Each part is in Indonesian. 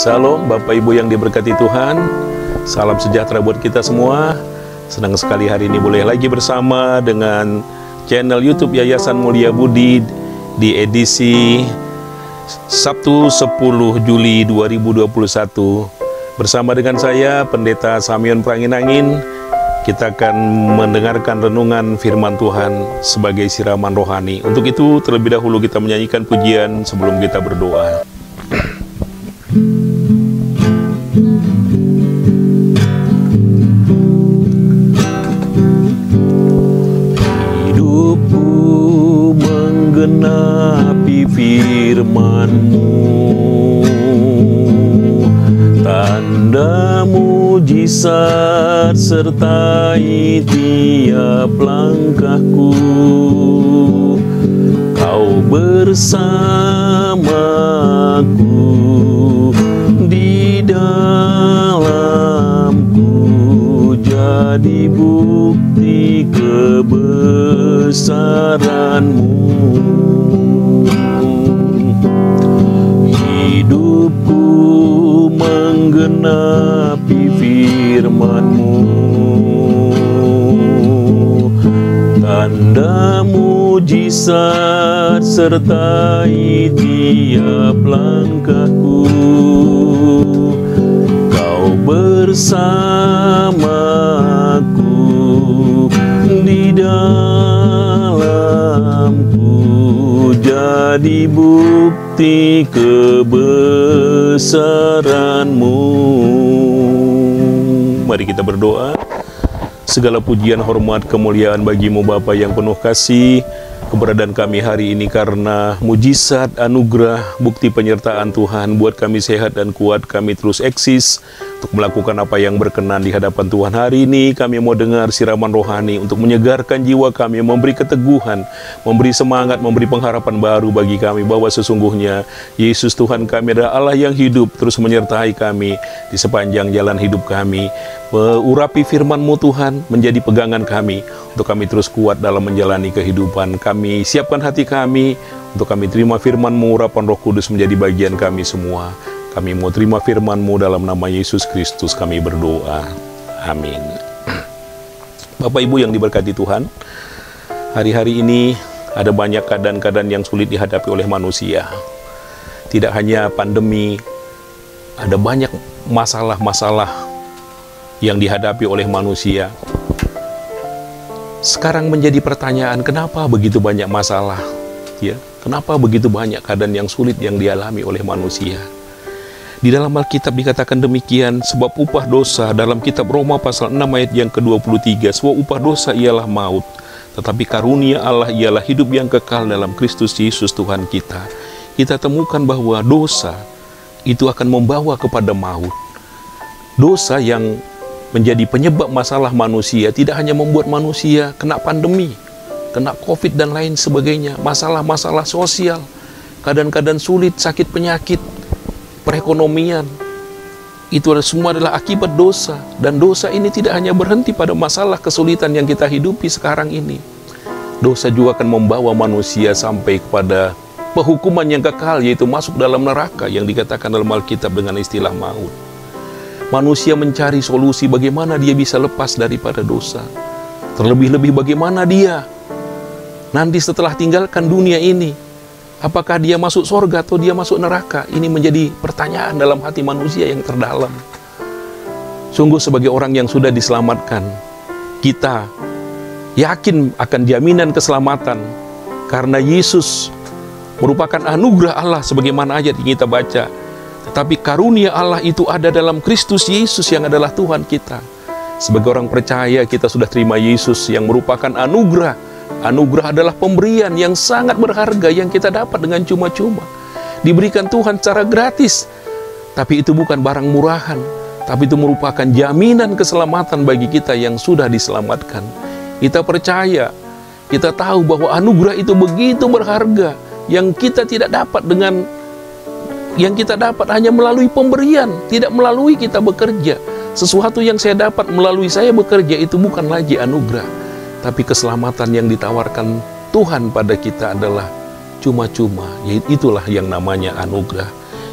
Salam Bapak Ibu yang diberkati Tuhan. Salam sejahtera buat kita semua. Senang sekali hari ini boleh lagi bersama dengan channel YouTube Yayasan Mulia Budi di edisi Sabtu 10 Juli 2021. Bersama dengan saya Pendeta Samion Pranginangin, kita akan mendengarkan renungan firman Tuhan sebagai siraman rohani. Untuk itu terlebih dahulu kita menyanyikan pujian sebelum kita berdoa. Hidupku menggenapi firman-Mu, tanda mujizat sertai tiap langkahku. Kau bersamaku di dalamku, jadi bukti kebesaran-Mu. Hidupku menggenapi firman-Mu, tanda mujizat sertai tiap langkahku. Kau bersamaku di dalamku, jadi bukti kebesaran-Mu. Mari kita berdoa. Segala pujian, hormat, kemuliaan bagimu Bapa yang penuh kasih. Keberadaan kami hari ini karena mujizat, anugerah, bukti penyertaan Tuhan buat kami sehat dan kuat. Kami terus eksis untuk melakukan apa yang berkenan di hadapan Tuhan. Hari ini kami mau dengar siraman rohani untuk menyegarkan jiwa kami, memberi keteguhan, memberi semangat, memberi pengharapan baru bagi kami, bahwa sesungguhnya Yesus Tuhan kami adalah Allah yang hidup, terus menyertai kami di sepanjang jalan hidup kami. Urapi firman-Mu Tuhan menjadi pegangan kami, untuk kami terus kuat dalam menjalani kehidupan. Kami siapkan hati kami untuk kami terima firman-Mu, urapan Roh Kudus menjadi bagian kami semua. Kami mau terima firman-Mu dalam nama Yesus Kristus kami berdoa. Amin. Bapak Ibu yang diberkati Tuhan, hari-hari ini ada banyak keadaan-keadaan yang sulit dihadapi oleh manusia. Tidak hanya pandemi, ada banyak masalah-masalah yang dihadapi oleh manusia. Sekarang menjadi pertanyaan, kenapa begitu banyak masalah? Ya, kenapa begitu banyak keadaan yang sulit yang dialami oleh manusia? Di dalam Alkitab dikatakan demikian, sebab upah dosa dalam kitab Roma pasal 6 ayat yang ke-23, sebab upah dosa ialah maut, tetapi karunia Allah ialah hidup yang kekal dalam Kristus Yesus Tuhan kita. Kita temukan bahwa dosa itu akan membawa kepada maut. Dosa yang menjadi penyebab masalah manusia tidak hanya membuat manusia kena pandemi, kena COVID dan lain sebagainya, masalah-masalah sosial, keadaan-keadaan sulit, sakit penyakit, perekonomian. Itu semua adalah akibat dosa. Dan dosa ini tidak hanya berhenti pada masalah kesulitan yang kita hidupi sekarang ini. Dosa juga akan membawa manusia sampai kepada penghukuman yang kekal, yaitu masuk dalam neraka yang dikatakan dalam Alkitab dengan istilah maut. Manusia mencari solusi bagaimana dia bisa lepas daripada dosa. Terlebih-lebih bagaimana dia nanti setelah tinggalkan dunia ini, apakah dia masuk surga atau dia masuk neraka? Ini menjadi pertanyaan dalam hati manusia yang terdalam. Sungguh sebagai orang yang sudah diselamatkan, kita yakin akan jaminan keselamatan karena Yesus merupakan anugerah Allah sebagaimana ayat yang kita baca. Tetapi karunia Allah itu ada dalam Kristus Yesus yang adalah Tuhan kita. Sebagai orang percaya, kita sudah terima Yesus yang merupakan anugerah. Anugerah adalah pemberian yang sangat berharga yang kita dapat dengan cuma-cuma. Diberikan Tuhan secara gratis. Tapi itu bukan barang murahan, tapi itu merupakan jaminan keselamatan bagi kita yang sudah diselamatkan. Kita percaya, kita tahu bahwa anugerah itu begitu berharga, yang kita tidak dapat hanya melalui pemberian, tidak melalui kita bekerja. Sesuatu yang saya dapat melalui saya bekerja itu bukan lagi anugerah, tapi keselamatan yang ditawarkan Tuhan pada kita adalah cuma-cuma, yaitu itulah yang namanya anugerah.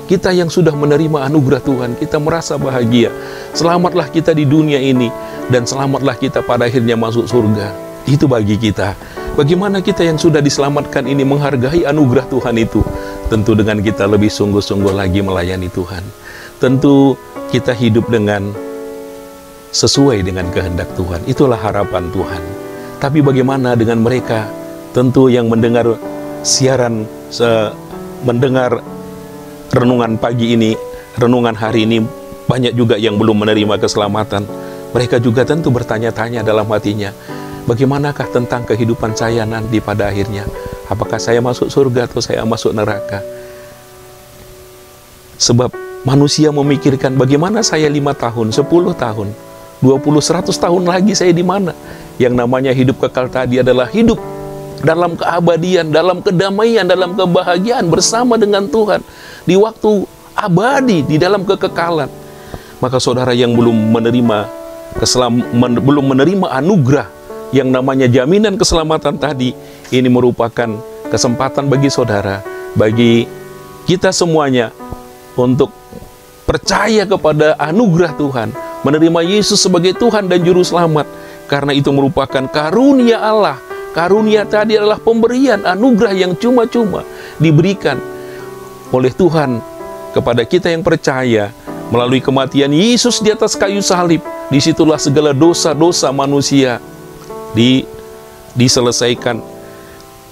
Kita yang sudah menerima anugerah Tuhan, kita merasa bahagia. Selamatlah kita di dunia ini, dan selamatlah kita pada akhirnya masuk surga. Itu bagi kita. Bagaimana kita yang sudah diselamatkan ini menghargai anugerah Tuhan itu? Tentu dengan kita lebih sungguh-sungguh lagi melayani Tuhan. Tentu kita hidup dengan sesuai dengan kehendak Tuhan. Itulah harapan Tuhan. Tapi bagaimana dengan mereka? Tentu yang mendengar siaran, mendengar renungan pagi ini, renungan hari ini, banyak juga yang belum menerima keselamatan. Mereka juga tentu bertanya-tanya dalam hatinya, bagaimanakah tentang kehidupan saya nanti pada akhirnya? Apakah saya masuk surga atau saya masuk neraka? Sebab manusia memikirkan bagaimana saya 5 tahun, 10 tahun, 20, 100 tahun lagi saya di mana? Yang namanya hidup kekal tadi adalah hidup dalam keabadian, dalam kedamaian, dalam kebahagiaan bersama dengan Tuhan di waktu abadi, di dalam kekekalan. Maka saudara yang belum menerima anugerah yang namanya jaminan keselamatan tadi, ini merupakan kesempatan bagi saudara, bagi kita semuanya untuk percaya kepada anugerah Tuhan, menerima Yesus sebagai Tuhan dan Juru Selamat, karena itu merupakan karunia Allah. Karunia tadi adalah pemberian anugerah yang cuma-cuma diberikan oleh Tuhan kepada kita yang percaya melalui kematian Yesus di atas kayu salib. Disitulah segala dosa-dosa manusia diselesaikan.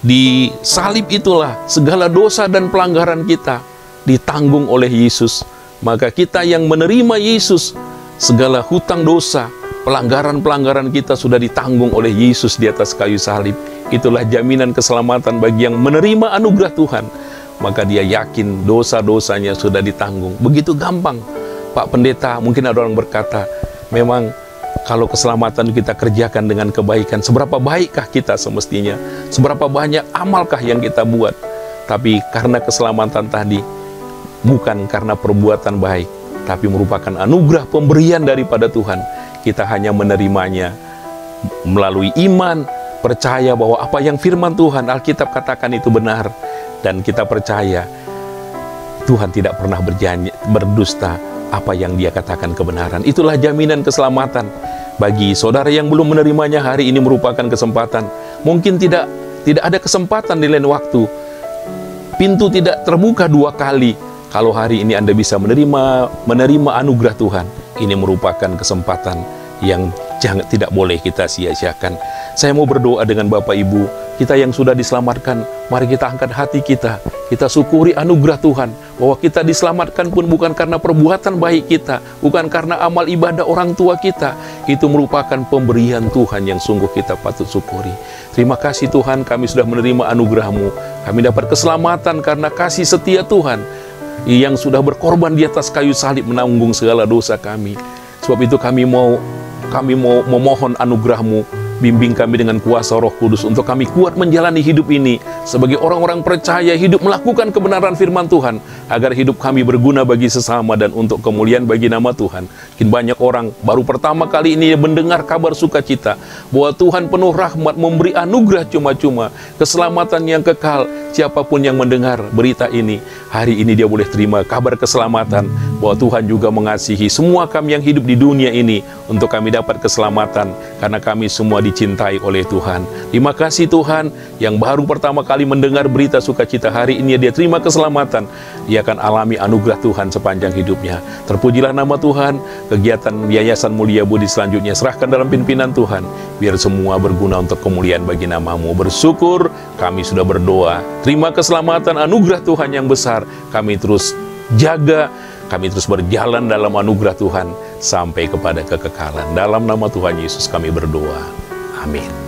Di salib itulah segala dosa dan pelanggaran kita ditanggung oleh Yesus. Maka kita yang menerima Yesus, segala hutang dosa, pelanggaran-pelanggaran kita sudah ditanggung oleh Yesus di atas kayu salib. Itulah jaminan keselamatan bagi yang menerima anugerah Tuhan. Maka dia yakin dosa-dosanya sudah ditanggung. Begitu gampang, Pak Pendeta. Mungkin ada orang berkata, memang kalau keselamatan kita kerjakan dengan kebaikan, seberapa baikkah kita semestinya? Seberapa banyak amalkah yang kita buat? Tapi karena keselamatan tadi, bukan karena perbuatan baik, tapi merupakan anugerah pemberian daripada Tuhan. Kita hanya menerimanya melalui iman, percaya bahwa apa yang firman Tuhan, Alkitab katakan itu benar. Dan kita percaya Tuhan tidak pernah berdusta, apa yang Dia katakan kebenaran. Itulah jaminan keselamatan. Bagi saudara yang belum menerimanya, hari ini merupakan kesempatan. Mungkin tidak ada kesempatan di lain waktu. Pintu tidak terbuka 2 kali. Kalau hari ini Anda bisa menerima anugerah Tuhan, ini merupakan kesempatan yang tidak boleh kita sia-siakan. Saya mau berdoa dengan Bapak Ibu, kita yang sudah diselamatkan, mari kita angkat hati kita. Kita syukuri anugerah Tuhan, bahwa kita diselamatkan pun bukan karena perbuatan baik kita, bukan karena amal ibadah orang tua kita. Itu merupakan pemberian Tuhan yang sungguh kita patut syukuri. Terima kasih Tuhan, kami sudah menerima anugerah-Mu. Kami dapat keselamatan karena kasih setia Tuhan, yang sudah berkorban di atas kayu salib menanggung segala dosa kami. Sebab itu kami mau memohon anugerah-Mu. Bimbing kami dengan kuasa Roh Kudus untuk kami kuat menjalani hidup ini sebagai orang-orang percaya, hidup melakukan kebenaran firman Tuhan, agar hidup kami berguna bagi sesama dan untuk kemuliaan bagi nama Tuhan. Mungkin banyak orang baru pertama kali ini mendengar kabar sukacita bahwa Tuhan penuh rahmat, memberi anugerah cuma-cuma, keselamatan yang kekal. Siapapun yang mendengar berita ini, hari ini dia boleh terima kabar keselamatan, bahwa Tuhan juga mengasihi semua kami yang hidup di dunia ini untuk kami dapat keselamatan, karena kami semua dicintai oleh Tuhan. Terima kasih Tuhan, yang baru pertama kali mendengar berita sukacita hari ini dia terima keselamatan, dia akan alami anugerah Tuhan sepanjang hidupnya. Terpujilah nama Tuhan. Kegiatan Yayasan Mulia Budi selanjutnya serahkan dalam pimpinan Tuhan, biar semua berguna untuk kemuliaan bagi nama-Mu. Bersyukur kami sudah berdoa. Terima keselamatan anugerah Tuhan yang besar. Kami terus jaga, kami terus berjalan dalam anugerah Tuhan sampai kepada kekekalan. Dalam nama Tuhan Yesus kami berdoa. Amin.